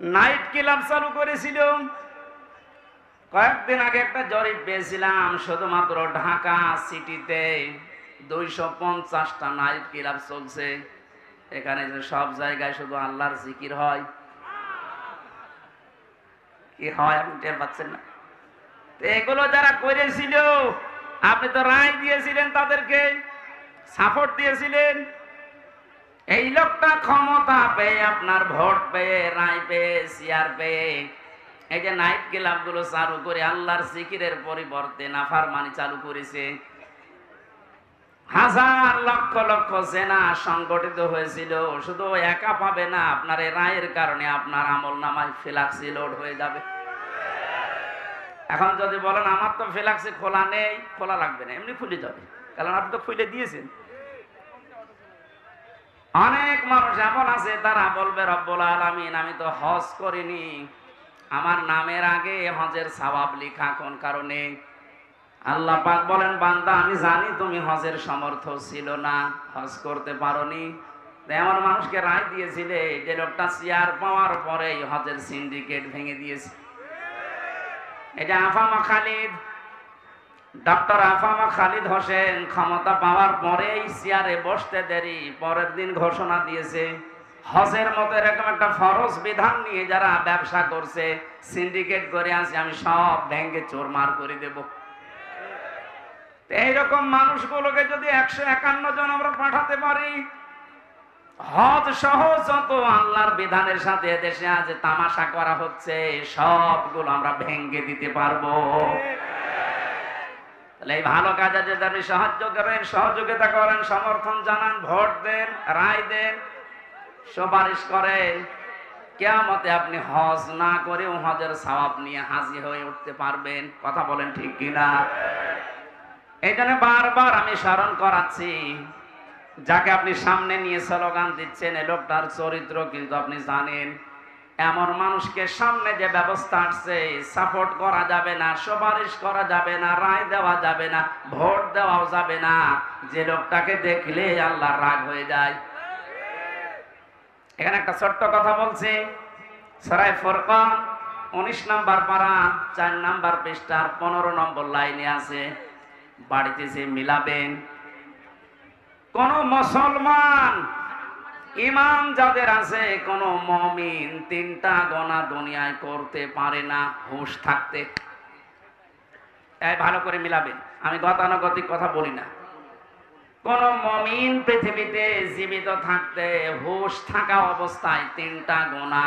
Night club চালু করেছিল। কয়েকদিন আগে একটা জরিপ পেয়েছিলাম, শুধুমাত্র ঢাকা সিটিতে 250টা নাইট ক্লাব চলছে। এখানে যে সব জায়গায় শুধু আল্লাহর জিকির হয়, কি হয় আপনি টের পাচ্ছেন না? এগুলো যারা করেছিল, আপনি তো রায় দিয়েছিলেন, তাদেরকে সাপোর্ট দিয়েছিলেন। এই লোকটা ক্ষমতা পেয়ে, আপনার ভোট পেয়ে, রায় পেয়ে, চেয়ার পেয়ে, এই যে নাইট ক্লাব গুলো চালু করে আল্লাহর জিকিরের পরিবর্তে নাফরমানি চালু করেছে। হাজার লক্ষ লক্ষ সেনা সংগঠিত হয়েছিল। শুধু একা পাবে না, আপনার এই রায়ের কারণে আপনার আমল নামায় ফ্ল্যাক্সি লোড হয়ে যাবে। এখন যদি বলেন আমার তো ফ্ল্যাক্সি খোলা নেই, খোলা লাগবে না, এমনি খুলে যাবে, কারণ আপনি তো খুলে দিয়েছেন। অনেক মানুষ এমন আছে, তারা বলবে রব্বুল আলামিন আমি তো হজ করিনি, আমার নামের আগে হজের সওয়াব লেখা, কোন কারণে? আল্লাহ পাক বলেন বান্দা আমি জানি তুমি হজের সমর্থ ছিল না, হজ করতে পারোনি। এমন মানুষকে রায় দিয়েছিলে যে লোকটা চেয়ার পাওয়ার পরেই হজের সিন্ডিকেট ভেঙে দিয়েছে। এটা আফামা খালিদ, ডক্টর আফামা খালিদ হোসেন ক্ষমতা পাওয়ার পরেই চেয়ারে বসতে দেরি, পরের দিন ঘোষণা দিয়েছে হজের মতো এরকম একটা ফরজ বিধান নিয়ে যারা ব্যবসা করছে, সিন্ডিকেট করে আছে, আমি সব ভেঙে চোরমার করে দেব। এইরকম মানুষগুলোকে যদি 151 জন আমরা পাঠাতে পারি, হজ সহ যত আল্লাহর বিধানের সাথে দেশে আজ তামাশা করা হচ্ছে সবগুলো আমরা ভেঙে দিতে পারবো। তাহলে এই ভালো কাজে যদি আপনি সাহায্য করেন, সহযোগিতা করেন, সমর্থন জানান, ভোট দেন, রায় দেন, সুপারিশ করেন, কিয়ামতে আপনি হজ না করেও হজের সওয়াব নিয়ে হাজির হয়ে উঠতে পারবেন। কথা বলেন ঠিক কিনা? এই জন্য বারবার আমি স্মরণ করাচ্ছি, যাকে আপনি সামনে নিয়ে স্লোগান দিচ্ছেন এই লোকটার চরিত্র কিন্তু আপনি জানেন। এমন মানুষকে সামনে যে ব্যবস্থা আসছে, সাপোর্ট করা যাবে না, সুপারিশ করা যাবে না, রায় দেওয়া যাবে না, ভোট দেওয়াও যাবে না। যে লোকটাকে দেখলে আল্লাহর রাগ হয়ে যায়। এখানে একটা ছোট্ট কথা বলছি, সূরা ফুরকান 19 নম্বর পারা 4 নম্বর পৃষ্ঠার 15 নম্বর লাইনে আছে, বাড়িতে যে মিলাবেন। কোন মুসলমান ইমান যাদের আছে, কোন মুমিন 3টা গোনা দুনিয়ায় করতে পারে না হুঁশ থাকতে। এই ভালো করে মিলাবেন, আমি গতানুগতিক কথা বলি না। কোন মুমিন পৃথিবীতে জীবিত থাকতে হুঁশ থাকা অবস্থায় 3টা গোনা